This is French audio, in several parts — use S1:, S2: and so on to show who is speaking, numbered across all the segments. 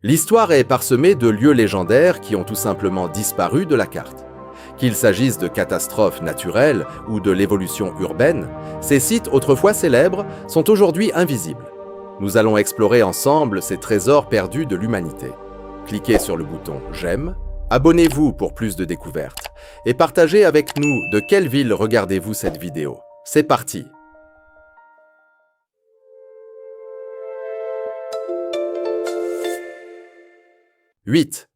S1: L'histoire est parsemée de lieux légendaires qui ont tout simplement disparu de la carte. Qu'il s'agisse de catastrophes naturelles ou de l'évolution urbaine, ces sites autrefois célèbres sont aujourd'hui invisibles. Nous allons explorer ensemble ces trésors perdus de l'humanité. Cliquez sur le bouton « J'aime », abonnez-vous pour plus de découvertes et partagez avec nous de quelle ville regardez-vous cette vidéo. C'est parti! « 8.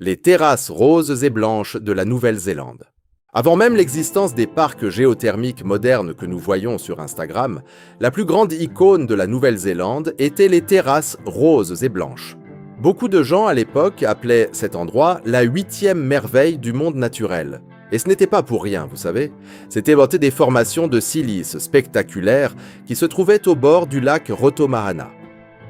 S1: Les terrasses roses et blanches de la Nouvelle-Zélande. Avant même l'existence des parcs géothermiques modernes que nous voyons sur Instagram, la plus grande icône de la Nouvelle-Zélande était les terrasses roses et blanches. Beaucoup de gens à l'époque appelaient cet endroit la 8e merveille du monde naturel. Et ce n'était pas pour rien, vous savez. C'était des formations de silice spectaculaires qui se trouvaient au bord du lac Rotomahana.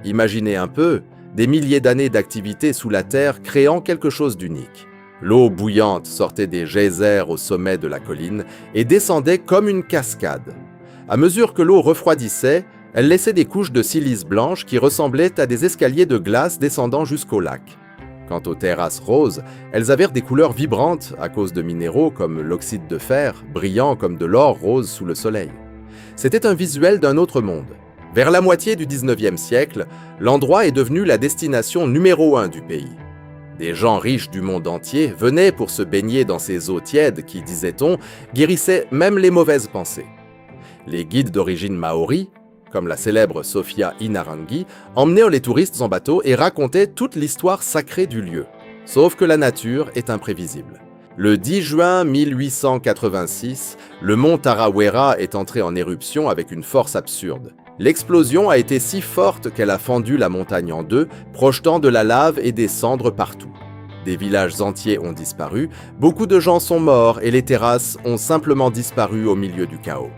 S1: Imaginez un peu, des milliers d'années d'activité sous la terre créant quelque chose d'unique. L'eau bouillante sortait des geysers au sommet de la colline et descendait comme une cascade. À mesure que l'eau refroidissait, elle laissait des couches de silice blanche qui ressemblaient à des escaliers de glace descendant jusqu'au lac. Quant aux terrasses roses, elles avaient des couleurs vibrantes à cause de minéraux comme l'oxyde de fer, brillant comme de l'or rose sous le soleil. C'était un visuel d'un autre monde. Vers la moitié du 19e siècle, l'endroit est devenu la destination numéro 1 du pays. Des gens riches du monde entier venaient pour se baigner dans ces eaux tièdes qui, disait-on, guérissaient même les mauvaises pensées. Les guides d'origine maori, comme la célèbre Sophia Inarangi, emmenaient les touristes en bateau et racontaient toute l'histoire sacrée du lieu. Sauf que la nature est imprévisible. Le 10 juin 1886, le mont Tarawera est entré en éruption avec une force absurde. L'explosion a été si forte qu'elle a fendu la montagne en deux, projetant de la lave et des cendres partout. Des villages entiers ont disparu, beaucoup de gens sont morts et les terrasses ont simplement disparu au milieu du chaos.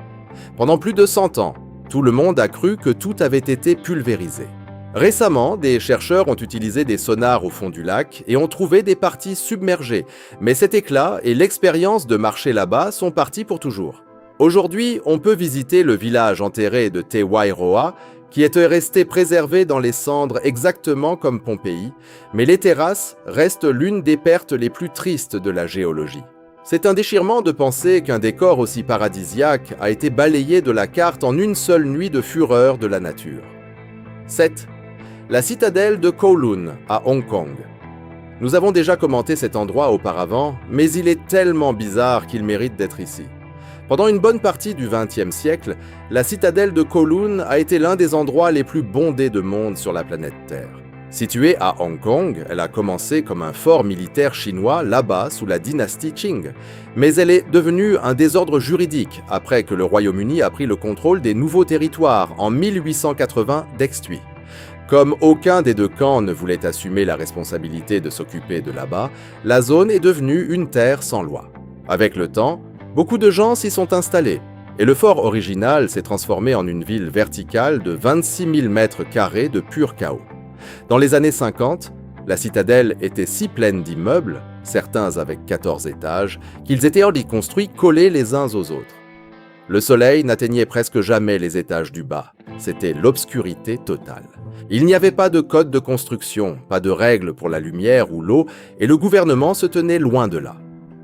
S1: Pendant plus de 100 ans, tout le monde a cru que tout avait été pulvérisé. Récemment, des chercheurs ont utilisé des sonars au fond du lac et ont trouvé des parties submergées, mais cet éclat et l'expérience de marcher là-bas sont partis pour toujours. Aujourd'hui, on peut visiter le village enterré de Te Wairoa, qui est resté préservé dans les cendres exactement comme Pompéi, mais les terrasses restent l'une des pertes les plus tristes de la géologie. C'est un déchirement de penser qu'un décor aussi paradisiaque a été balayé de la carte en une seule nuit de fureur de la nature. 7. La citadelle de Kowloon à Hong Kong. Nous avons déjà commenté cet endroit auparavant, mais il est tellement bizarre qu'il mérite d'être ici. Pendant une bonne partie du XXe siècle, la citadelle de Kowloon a été l'un des endroits les plus bondés de monde sur la planète Terre. Située à Hong Kong, elle a commencé comme un fort militaire chinois là-bas sous la dynastie Qing, mais elle est devenue un désordre juridique après que le Royaume-Uni a pris le contrôle des nouveaux territoires en 1880 d'Extuit. Comme aucun des deux camps ne voulait assumer la responsabilité de s'occuper de là-bas, la zone est devenue une terre sans loi. Avec le temps, beaucoup de gens s'y sont installés, et le fort original s'est transformé en une ville verticale de 26 000 mètres carrés de pur chaos. Dans les années 50, la citadelle était si pleine d'immeubles, certains avec 14 étages, qu'ils étaient construits collés les uns aux autres. Le soleil n'atteignait presque jamais les étages du bas, c'était l'obscurité totale. Il n'y avait pas de code de construction, pas de règles pour la lumière ou l'eau, et le gouvernement se tenait loin de là.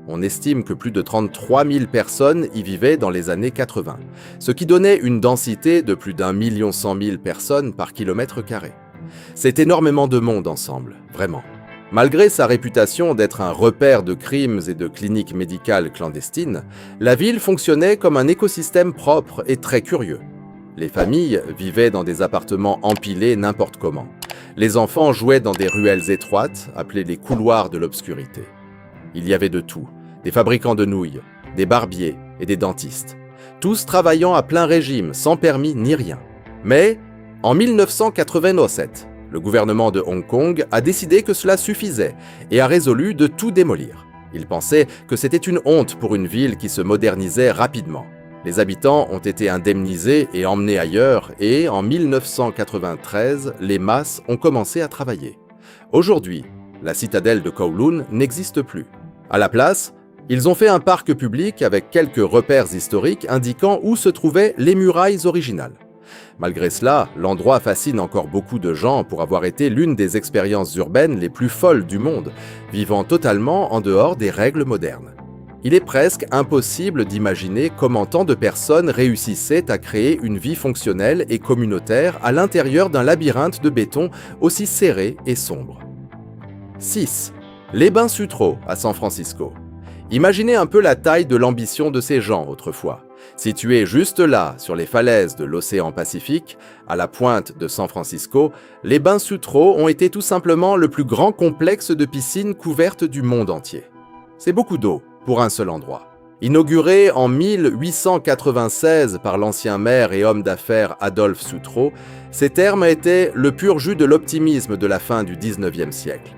S1: On estime que plus de 33 000 personnes y vivaient dans les années 80, ce qui donnait une densité de plus d'1 100 000 personnes par kilomètre carré. C'est énormément de monde ensemble, vraiment. Malgré sa réputation d'être un repère de crimes et de cliniques médicales clandestines, la ville fonctionnait comme un écosystème propre et très curieux. Les familles vivaient dans des appartements empilés n'importe comment. Les enfants jouaient dans des ruelles étroites, appelées les couloirs de l'obscurité. Il y avait de tout. Des fabricants de nouilles, des barbiers et des dentistes, tous travaillant à plein régime, sans permis ni rien. Mais, en 1987, le gouvernement de Hong Kong a décidé que cela suffisait et a résolu de tout démolir. Il pensait que c'était une honte pour une ville qui se modernisait rapidement. Les habitants ont été indemnisés et emmenés ailleurs et, en 1993, les masses ont commencé à travailler. Aujourd'hui, la citadelle de Kowloon n'existe plus. À la place, ils ont fait un parc public avec quelques repères historiques indiquant où se trouvaient les murailles originales. Malgré cela, l'endroit fascine encore beaucoup de gens pour avoir été l'une des expériences urbaines les plus folles du monde, vivant totalement en dehors des règles modernes. Il est presque impossible d'imaginer comment tant de personnes réussissaient à créer une vie fonctionnelle et communautaire à l'intérieur d'un labyrinthe de béton aussi serré et sombre. 6. Les bains Sutro à San Francisco. Imaginez un peu la taille de l'ambition de ces gens autrefois. Situés juste là, sur les falaises de l'océan Pacifique, à la pointe de San Francisco, les bains Sutro ont été tout simplement le plus grand complexe de piscines couvertes du monde entier. C'est beaucoup d'eau pour un seul endroit. Inauguré en 1896 par l'ancien maire et homme d'affaires Adolphe Sutro, ces thermes étaient le pur jus de l'optimisme de la fin du XIXe siècle.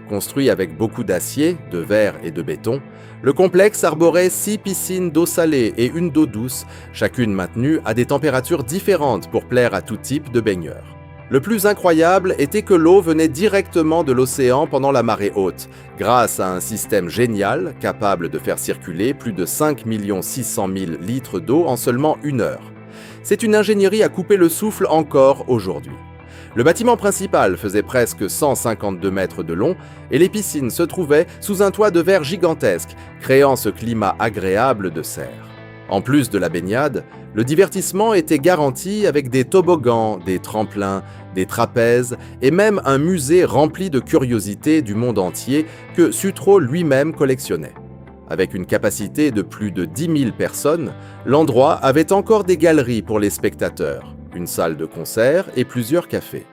S1: Construit avec beaucoup d'acier, de verre et de béton, le complexe arborait 6 piscines d'eau salée et une d'eau douce, chacune maintenue à des températures différentes pour plaire à tout type de baigneurs. Le plus incroyable était que l'eau venait directement de l'océan pendant la marée haute, grâce à un système génial capable de faire circuler plus de 5 600 000 litres d'eau en seulement 1 heure. C'est une ingénierie à couper le souffle encore aujourd'hui. Le bâtiment principal faisait presque 152 mètres de long et les piscines se trouvaient sous un toit de verre gigantesque, créant ce climat agréable de serre. En plus de la baignade, le divertissement était garanti avec des toboggans, des tremplins, des trapèzes et même un musée rempli de curiosités du monde entier que Sutro lui-même collectionnait. Avec une capacité de plus de 10 000 personnes, l'endroit avait encore des galeries pour les spectateurs, une salle de concert et plusieurs cafés.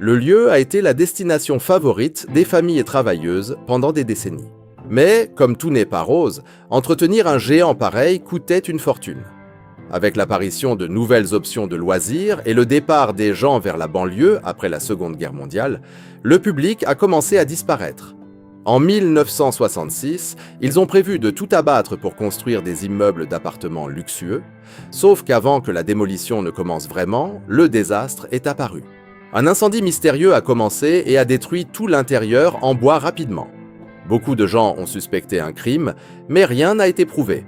S1: Le lieu a été la destination favorite des familles travailleuses pendant des décennies. Mais, comme tout n'est pas rose, entretenir un géant pareil coûtait une fortune. Avec l'apparition de nouvelles options de loisirs et le départ des gens vers la banlieue après la Seconde Guerre mondiale, le public a commencé à disparaître. En 1966, ils ont prévu de tout abattre pour construire des immeubles d'appartements luxueux, sauf qu'avant que la démolition ne commence vraiment, le désastre est apparu. Un incendie mystérieux a commencé et a détruit tout l'intérieur en bois rapidement. Beaucoup de gens ont suspecté un crime, mais rien n'a été prouvé.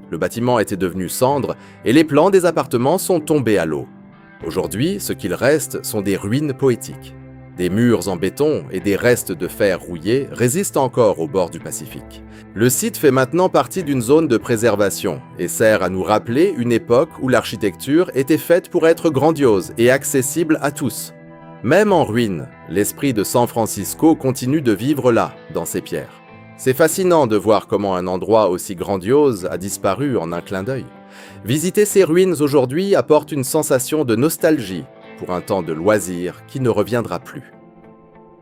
S1: Le bâtiment était devenu cendre et les plans des appartements sont tombés à l'eau. Aujourd'hui, ce qu'il reste sont des ruines poétiques. Des murs en béton et des restes de fer rouillé résistent encore au bord du Pacifique. Le site fait maintenant partie d'une zone de préservation et sert à nous rappeler une époque où l'architecture était faite pour être grandiose et accessible à tous. Même en ruine, l'esprit de San Francisco continue de vivre là, dans ces pierres. C'est fascinant de voir comment un endroit aussi grandiose a disparu en un clin d'œil. Visiter ces ruines aujourd'hui apporte une sensation de nostalgie pour un temps de loisir qui ne reviendra plus.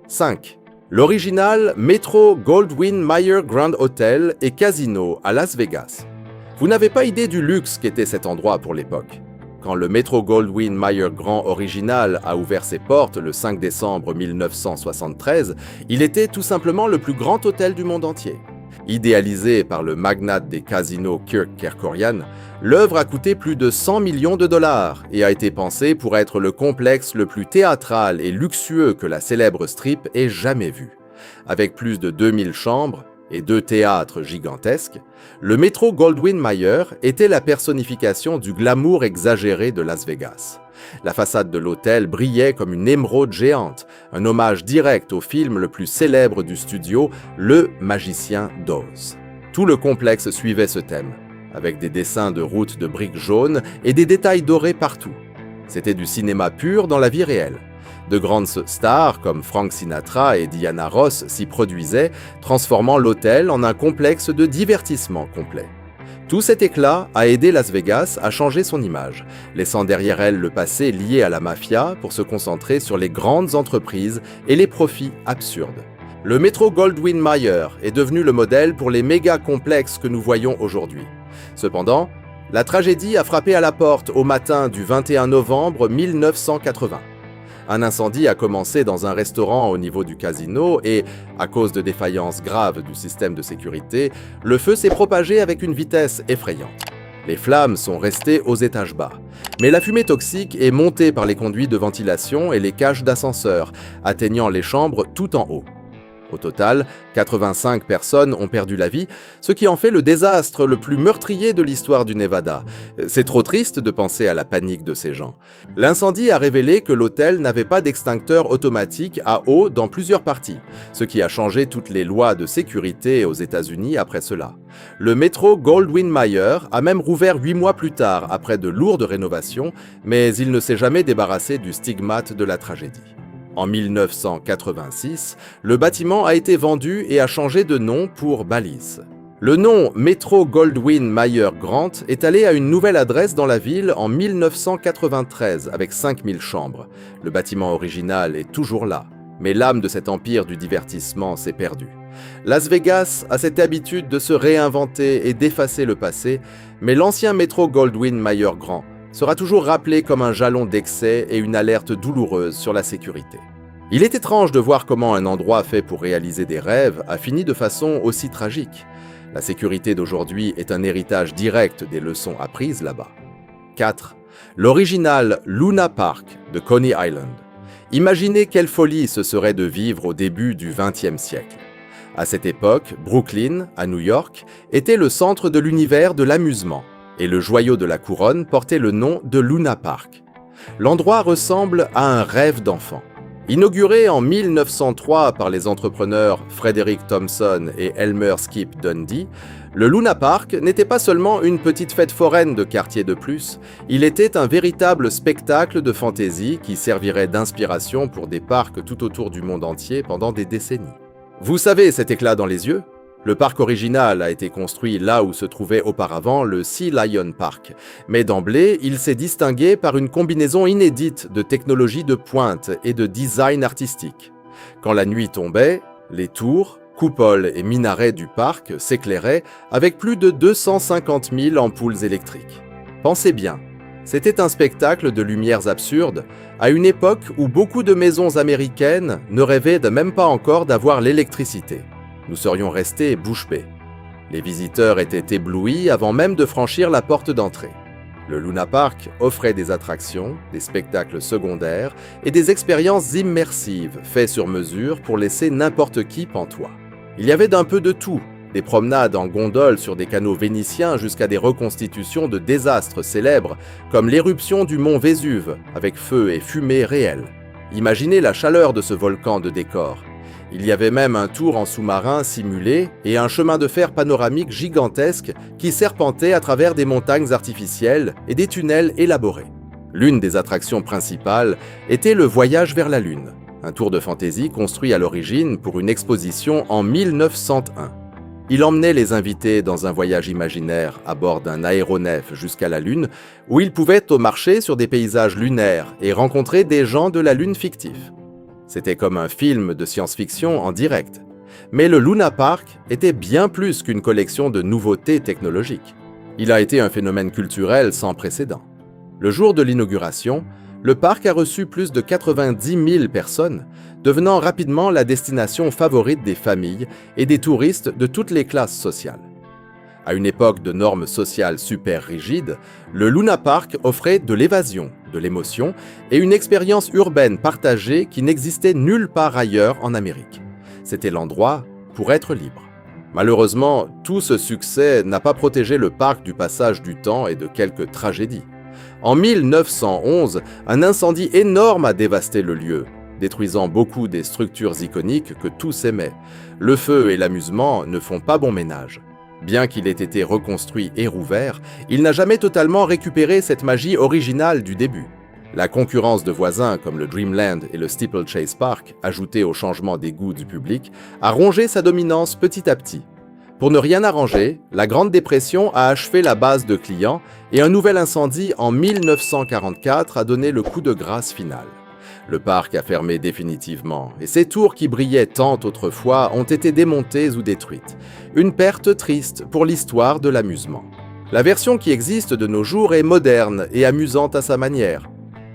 S1: 5. L'original Metro-Goldwyn-Mayer Grand Hotel et Casino à Las Vegas. Vous n'avez pas idée du luxe qu'était cet endroit pour l'époque. Quand le Metro-Goldwyn-Mayer Grand original a ouvert ses portes le 5 décembre 1973, il était tout simplement le plus grand hôtel du monde entier. Idéalisé par le magnate des casinos Kirk Kerkorian, l'œuvre a coûté plus de 100 millions de dollars et a été pensée pour être le complexe le plus théâtral et luxueux que la célèbre strip ait jamais vu. Avec plus de 2000 chambres et 2 théâtres gigantesques, le Metro-Goldwyn-Mayer était la personnification du glamour exagéré de Las Vegas. La façade de l'hôtel brillait comme une émeraude géante, un hommage direct au film le plus célèbre du studio, Le Magicien d'Oz. Tout le complexe suivait ce thème, avec des dessins de routes de briques jaunes et des détails dorés partout. C'était du cinéma pur dans la vie réelle. De grandes stars comme Frank Sinatra et Diana Ross s'y produisaient, transformant l'hôtel en un complexe de divertissement complet. Tout cet éclat a aidé Las Vegas à changer son image, laissant derrière elle le passé lié à la mafia pour se concentrer sur les grandes entreprises et les profits absurdes. Le Metro-Goldwyn-Mayer est devenu le modèle pour les méga-complexes que nous voyons aujourd'hui. Cependant, la tragédie a frappé à la porte au matin du 21 novembre 1980. Un incendie a commencé dans un restaurant au niveau du casino et, à cause de défaillances graves du système de sécurité, le feu s'est propagé avec une vitesse effrayante. Les flammes sont restées aux étages bas, mais la fumée toxique est montée par les conduits de ventilation et les cages d'ascenseur, atteignant les chambres tout en haut. Au total, 85 personnes ont perdu la vie, ce qui en fait le désastre le plus meurtrier de l'histoire du Nevada. C'est trop triste de penser à la panique de ces gens. L'incendie a révélé que l'hôtel n'avait pas d'extincteur automatique à eau dans plusieurs parties, ce qui a changé toutes les lois de sécurité aux États-Unis après cela. Le métro Goldwyn-Mayer a même rouvert 8 mois plus tard après de lourdes rénovations, mais il ne s'est jamais débarrassé du stigmate de la tragédie. En 1986, le bâtiment a été vendu et a changé de nom pour Bally's. Le nom Metro Goldwyn-Mayer Grant est allé à une nouvelle adresse dans la ville en 1993 avec 5000 chambres. Le bâtiment original est toujours là, mais l'âme de cet empire du divertissement s'est perdue. Las Vegas a cette habitude de se réinventer et d'effacer le passé, mais l'ancien Metro Goldwyn-Mayer Grant sera toujours rappelé comme un jalon d'excès et une alerte douloureuse sur la sécurité. Il est étrange de voir comment un endroit fait pour réaliser des rêves a fini de façon aussi tragique. La sécurité d'aujourd'hui est un héritage direct des leçons apprises là-bas. 4. L'original Luna Park de Coney Island. Imaginez quelle folie ce serait de vivre au début du XXe siècle. À cette époque, Brooklyn, à New York, était le centre de l'univers de l'amusement. Et le joyau de la couronne portait le nom de Luna Park. L'endroit ressemble à un rêve d'enfant. Inauguré en 1903 par les entrepreneurs Frederick Thompson et Elmer Skip Dundee, le Luna Park n'était pas seulement une petite fête foraine de quartier de plus, il était un véritable spectacle de fantaisie qui servirait d'inspiration pour des parcs tout autour du monde entier pendant des décennies. Vous savez cet éclat dans les yeux ? Le parc original a été construit là où se trouvait auparavant le Sea Lion Park, mais d'emblée, il s'est distingué par une combinaison inédite de technologies de pointe et de design artistique. Quand la nuit tombait, les tours, coupoles et minarets du parc s'éclairaient avec plus de 250 000 ampoules électriques. Pensez bien, c'était un spectacle de lumières absurdes, à une époque où beaucoup de maisons américaines ne rêvaient même pas encore d'avoir l'électricité. Nous serions restés bouche bée. Les visiteurs étaient éblouis avant même de franchir la porte d'entrée. Le Luna Park offrait des attractions, des spectacles secondaires et des expériences immersives faites sur mesure pour laisser n'importe qui pantois. Il y avait d'un peu de tout, des promenades en gondole sur des canaux vénitiens jusqu'à des reconstitutions de désastres célèbres comme l'éruption du mont Vésuve avec feu et fumée réels. Imaginez la chaleur de ce volcan de décor. Il y avait même un tour en sous-marin simulé et un chemin de fer panoramique gigantesque qui serpentait à travers des montagnes artificielles et des tunnels élaborés. L'une des attractions principales était le voyage vers la Lune, un tour de fantaisie construit à l'origine pour une exposition en 1901. Il emmenait les invités dans un voyage imaginaire à bord d'un aéronef jusqu'à la Lune, où ils pouvaient marcher sur des paysages lunaires et rencontrer des gens de la Lune fictifs. C'était comme un film de science-fiction en direct. Mais le Luna Park était bien plus qu'une collection de nouveautés technologiques. Il a été un phénomène culturel sans précédent. Le jour de l'inauguration, le parc a reçu plus de 90 000 personnes, devenant rapidement la destination favorite des familles et des touristes de toutes les classes sociales. À une époque de normes sociales super rigides, le Luna Park offrait de l'évasion, de l'émotion et une expérience urbaine partagée qui n'existait nulle part ailleurs en Amérique. C'était l'endroit pour être libre. Malheureusement, tout ce succès n'a pas protégé le parc du passage du temps et de quelques tragédies. En 1911, un incendie énorme a dévasté le lieu, détruisant beaucoup des structures iconiques que tous aimaient. Le feu et l'amusement ne font pas bon ménage. Bien qu'il ait été reconstruit et rouvert, il n'a jamais totalement récupéré cette magie originale du début. La concurrence de voisins comme le Dreamland et le Steeplechase Park, ajoutée au changement des goûts du public, a rongé sa dominance petit à petit. Pour ne rien arranger, la Grande Dépression a achevé la base de clients et un nouvel incendie en 1944 a donné le coup de grâce final. Le parc a fermé définitivement et ses tours qui brillaient tant autrefois ont été démontées ou détruites. Une perte triste pour l'histoire de l'amusement. La version qui existe de nos jours est moderne et amusante à sa manière.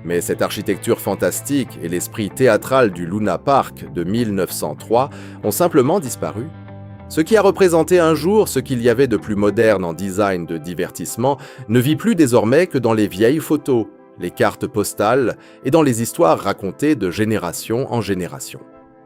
S1: Mais cette architecture fantastique et l'esprit théâtral du Luna Park de 1903 ont simplement disparu. Ce qui a représenté un jour ce qu'il y avait de plus moderne en design de divertissement ne vit plus désormais que dans les vieilles photos, les cartes postales et dans les histoires racontées de génération en génération.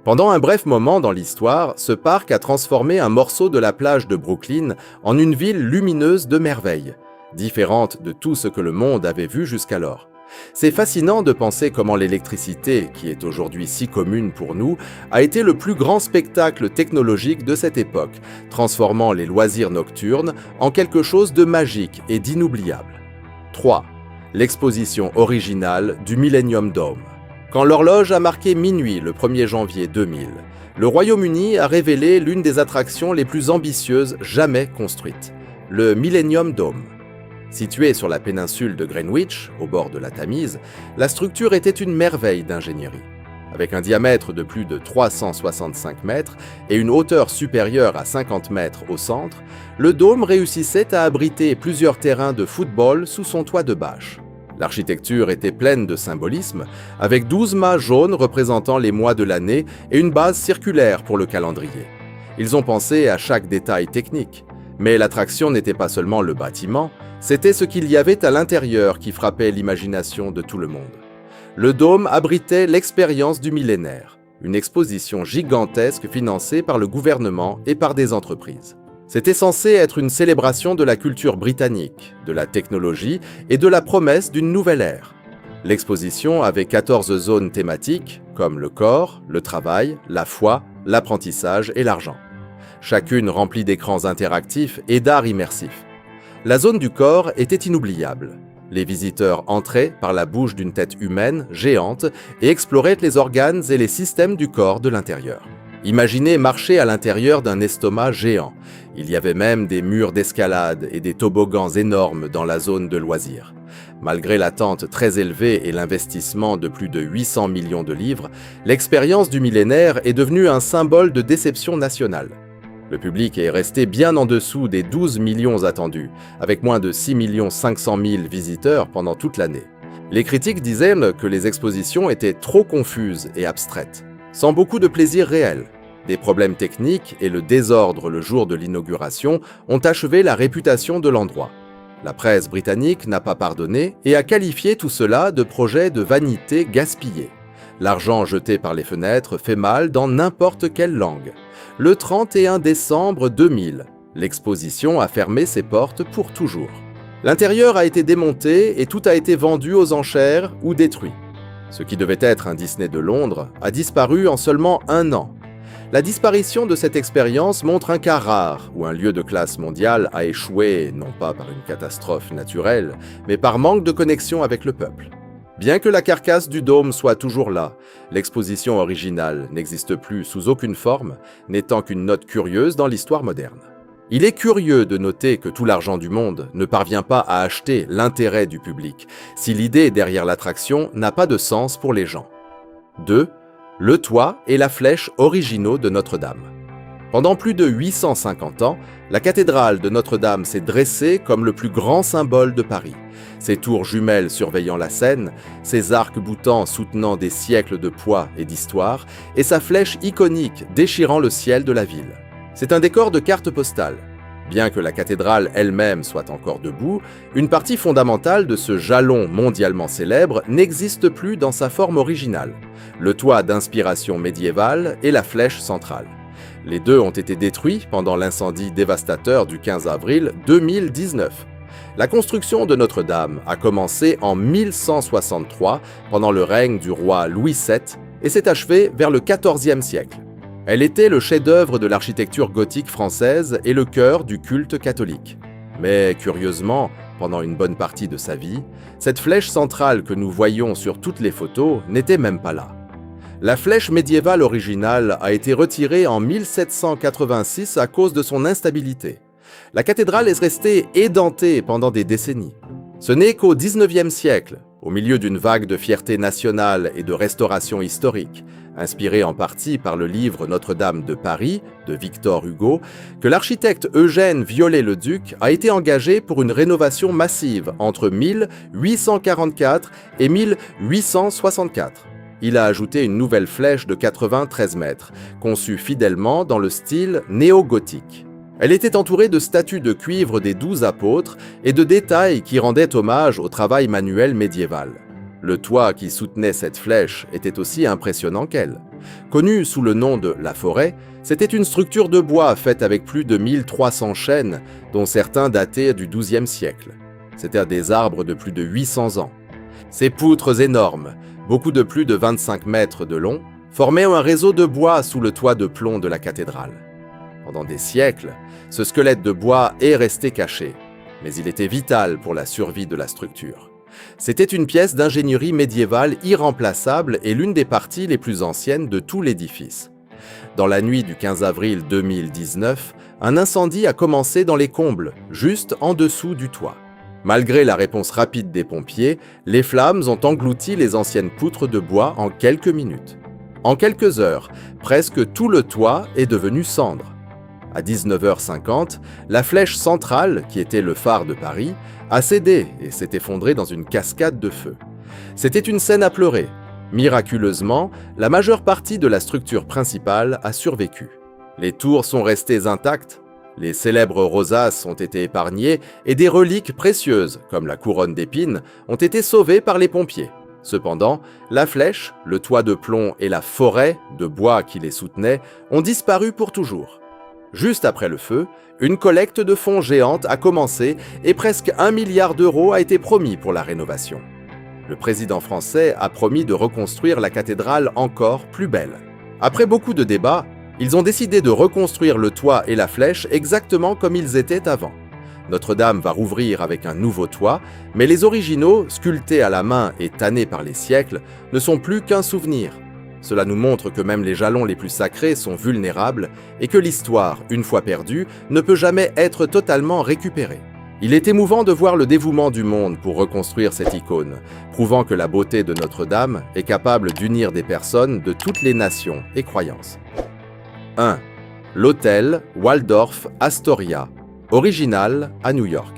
S1: Pendant un bref moment dans l'histoire, ce parc a transformé un morceau de la plage de Brooklyn en une ville lumineuse de merveilles, différente de tout ce que le monde avait vu jusqu'alors. C'est fascinant de penser comment l'électricité, qui est aujourd'hui si commune pour nous, a été le plus grand spectacle technologique de cette époque, transformant les loisirs nocturnes en quelque chose de magique et d'inoubliable. 3. L'exposition originale du Millennium Dome. Quand l'horloge a marqué minuit le 1er janvier 2000, le Royaume-Uni a révélé l'une des attractions les plus ambitieuses jamais construites, le Millennium Dome. Située sur la péninsule de Greenwich, au bord de la Tamise, la structure était une merveille d'ingénierie. Avec un diamètre de plus de 365 mètres et une hauteur supérieure à 50 mètres au centre, le dôme réussissait à abriter plusieurs terrains de football sous son toit de bâche. L'architecture était pleine de symbolisme, avec 12 mâts jaunes représentant les mois de l'année et une base circulaire pour le calendrier. Ils ont pensé à chaque détail technique. Mais l'attraction n'était pas seulement le bâtiment, c'était ce qu'il y avait à l'intérieur qui frappait l'imagination de tout le monde. Le dôme abritait l'expérience du millénaire, une exposition gigantesque financée par le gouvernement et par des entreprises. C'était censé être une célébration de la culture britannique, de la technologie et de la promesse d'une nouvelle ère. L'exposition avait 14 zones thématiques, comme le corps, le travail, la foi, l'apprentissage et l'argent. Chacune remplie d'écrans interactifs et d'art immersif. La zone du corps était inoubliable. Les visiteurs entraient par la bouche d'une tête humaine, géante, et exploraient les organes et les systèmes du corps de l'intérieur. Imaginez marcher à l'intérieur d'un estomac géant. Il y avait même des murs d'escalade et des toboggans énormes dans la zone de loisirs. Malgré l'attente très élevée et l'investissement de plus de 800 millions de livres, l'expérience du millénaire est devenue un symbole de déception nationale. Le public est resté bien en dessous des 12 millions attendus, avec moins de 6 500 000 visiteurs pendant toute l'année. Les critiques disaient que les expositions étaient trop confuses et abstraites, sans beaucoup de plaisir réel. Des problèmes techniques et le désordre le jour de l'inauguration ont achevé la réputation de l'endroit. La presse britannique n'a pas pardonné et a qualifié tout cela de projet de vanité gaspillée. L'argent jeté par les fenêtres fait mal dans n'importe quelle langue. Le 31 décembre 2000, l'exposition a fermé ses portes pour toujours. L'intérieur a été démonté et tout a été vendu aux enchères ou détruit. Ce qui devait être un Disney de Londres a disparu en seulement 1 an. La disparition de cette expérience montre un cas rare où un lieu de classe mondiale a échoué non pas par une catastrophe naturelle, mais par manque de connexion avec le peuple. Bien que la carcasse du dôme soit toujours là, l'exposition originale n'existe plus sous aucune forme, n'étant qu'une note curieuse dans l'histoire moderne. Il est curieux de noter que tout l'argent du monde ne parvient pas à acheter l'intérêt du public, si l'idée derrière l'attraction n'a pas de sens pour les gens. 2. Le toit et la flèche originaux de Notre-Dame. Pendant plus de 850 ans, la cathédrale de Notre-Dame s'est dressée comme le plus grand symbole de Paris. Ses tours jumelles surveillant la Seine, ses arcs-boutants soutenant des siècles de poids et d'histoire, et sa flèche iconique déchirant le ciel de la ville. C'est un décor de carte postale. Bien que la cathédrale elle-même soit encore debout, une partie fondamentale de ce jalon mondialement célèbre n'existe plus dans sa forme originale. Le toit d'inspiration médiévale et la flèche centrale. Les deux ont été détruits pendant l'incendie dévastateur du 15 avril 2019. La construction de Notre-Dame a commencé en 1163 pendant le règne du roi Louis VII et s'est achevée vers le XIVe siècle. Elle était le chef-d'œuvre de l'architecture gothique française et le cœur du culte catholique. Mais curieusement, pendant une bonne partie de sa vie, cette flèche centrale que nous voyons sur toutes les photos n'était même pas là. La flèche médiévale originale a été retirée en 1786 à cause de son instabilité. La cathédrale est restée édentée pendant des décennies. Ce n'est qu'au XIXe siècle, au milieu d'une vague de fierté nationale et de restauration historique, inspirée en partie par le livre Notre-Dame de Paris de Victor Hugo, que l'architecte Eugène Viollet-le-Duc a été engagé pour une rénovation massive entre 1844 et 1864. Il a ajouté une nouvelle flèche de 93 mètres, conçue fidèlement dans le style néo-gothique. Elle était entourée de statues de cuivre des 12 apôtres et de détails qui rendaient hommage au travail manuel médiéval. Le toit qui soutenait cette flèche était aussi impressionnant qu'elle. Connue sous le nom de la forêt, c'était une structure de bois faite avec plus de 1300 chênes, dont certains dataient du XIIe siècle. C'étaient des arbres de plus de 800 ans. Ces poutres énormes, beaucoup de plus de 25 mètres de long, formaient un réseau de bois sous le toit de plomb de la cathédrale. Pendant des siècles, ce squelette de bois est resté caché, mais il était vital pour la survie de la structure. C'était une pièce d'ingénierie médiévale irremplaçable et l'une des parties les plus anciennes de tout l'édifice. Dans la nuit du 15 avril 2019, un incendie a commencé dans les combles, juste en dessous du toit. Malgré la réponse rapide des pompiers, les flammes ont englouti les anciennes poutres de bois en quelques minutes. En quelques heures, presque tout le toit est devenu cendre. À 19h50, la flèche centrale, qui était le phare de Paris, a cédé et s'est effondrée dans une cascade de feu. C'était une scène à pleurer. Miraculeusement, la majeure partie de la structure principale a survécu. Les tours sont restées intactes, les célèbres rosaces ont été épargnées et des reliques précieuses, comme la couronne d'épines, ont été sauvées par les pompiers. Cependant, la flèche, le toit de plomb et la forêt de bois qui les soutenait ont disparu pour toujours. Juste après le feu, une collecte de fonds géante a commencé et presque 1 milliard d'euros a été promis pour la rénovation. Le président français a promis de reconstruire la cathédrale encore plus belle. Après beaucoup de débats, ils ont décidé de reconstruire le toit et la flèche exactement comme ils étaient avant. Notre-Dame va rouvrir avec un nouveau toit, mais les originaux, sculptés à la main et tannés par les siècles, ne sont plus qu'un souvenir. Cela nous montre que même les jalons les plus sacrés sont vulnérables et que l'histoire, une fois perdue, ne peut jamais être totalement récupérée. Il est émouvant de voir le dévouement du monde pour reconstruire cette icône, prouvant que la beauté de Notre-Dame est capable d'unir des personnes de toutes les nations et croyances. 1. L'hôtel Waldorf Astoria, original à New York.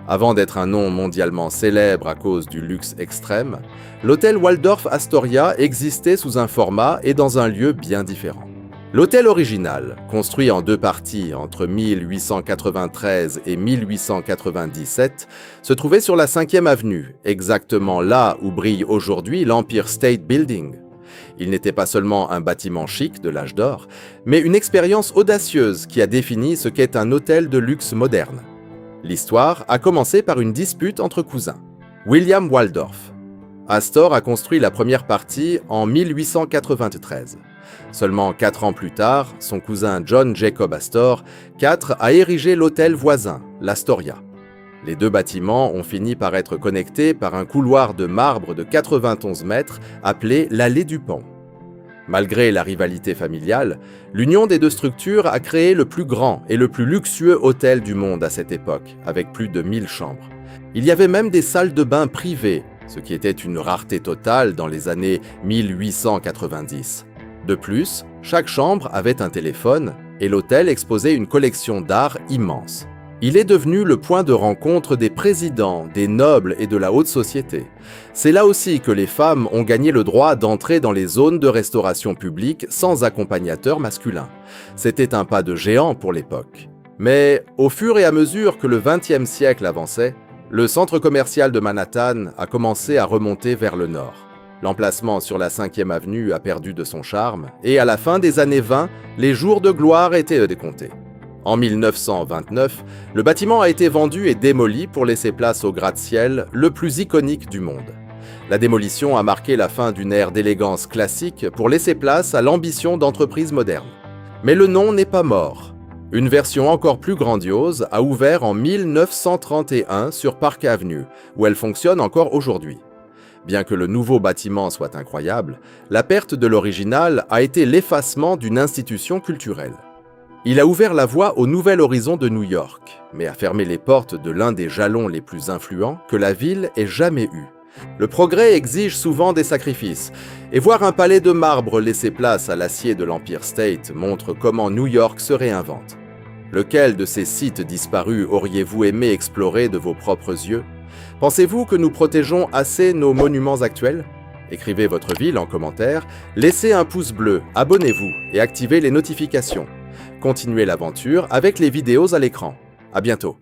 S1: Avant d'être un nom mondialement célèbre à cause du luxe extrême, l'hôtel Waldorf Astoria existait sous un format et dans un lieu bien différent. L'hôtel original, construit en 2 parties entre 1893 et 1897, se trouvait sur la 5e avenue, exactement là où brille aujourd'hui l'Empire State Building. Il n'était pas seulement un bâtiment chic de l'âge d'or, mais une expérience audacieuse qui a défini ce qu'est un hôtel de luxe moderne. L'histoire a commencé par une dispute entre cousins. William Waldorf. Astor a construit la première partie en 1893. Seulement 4 ans plus tard, son cousin John Jacob Astor IV a érigé l'hôtel voisin, l'Astoria. Les 2 bâtiments ont fini par être connectés par un couloir de marbre de 91 mètres appelé l'allée du Pont. Malgré la rivalité familiale, l'union des 2 structures a créé le plus grand et le plus luxueux hôtel du monde à cette époque, avec plus de 1000 chambres. Il y avait même des salles de bain privées, ce qui était une rareté totale dans les années 1890. De plus, chaque chambre avait un téléphone et l'hôtel exposait une collection d'art immense. Il est devenu le point de rencontre des présidents, des nobles et de la haute société. C'est là aussi que les femmes ont gagné le droit d'entrer dans les zones de restauration publique sans accompagnateur masculin. C'était un pas de géant pour l'époque. Mais au fur et à mesure que le XXe siècle avançait, le centre commercial de Manhattan a commencé à remonter vers le nord. L'emplacement sur la 5e avenue a perdu de son charme et à la fin des années 20, les jours de gloire étaient décomptés. En 1929, le bâtiment a été vendu et démoli pour laisser place au gratte-ciel le plus iconique du monde. La démolition a marqué la fin d'une ère d'élégance classique pour laisser place à l'ambition d'entreprises modernes. Mais le nom n'est pas mort. Une version encore plus grandiose a ouvert en 1931 sur Park Avenue, où elle fonctionne encore aujourd'hui. Bien que le nouveau bâtiment soit incroyable, la perte de l'original a été l'effacement d'une institution culturelle. Il a ouvert la voie au nouvel horizon de New York, mais a fermé les portes de l'un des jalons les plus influents que la ville ait jamais eu. Le progrès exige souvent des sacrifices, et voir un palais de marbre laisser place à l'acier de l'Empire State montre comment New York se réinvente. Lequel de ces sites disparus auriez-vous aimé explorer de vos propres yeux ? Pensez-vous que nous protégeons assez nos monuments actuels ? Écrivez votre ville en commentaire, laissez un pouce bleu, abonnez-vous et activez les notifications. Continuez l'aventure avec les vidéos à l'écran. À bientôt.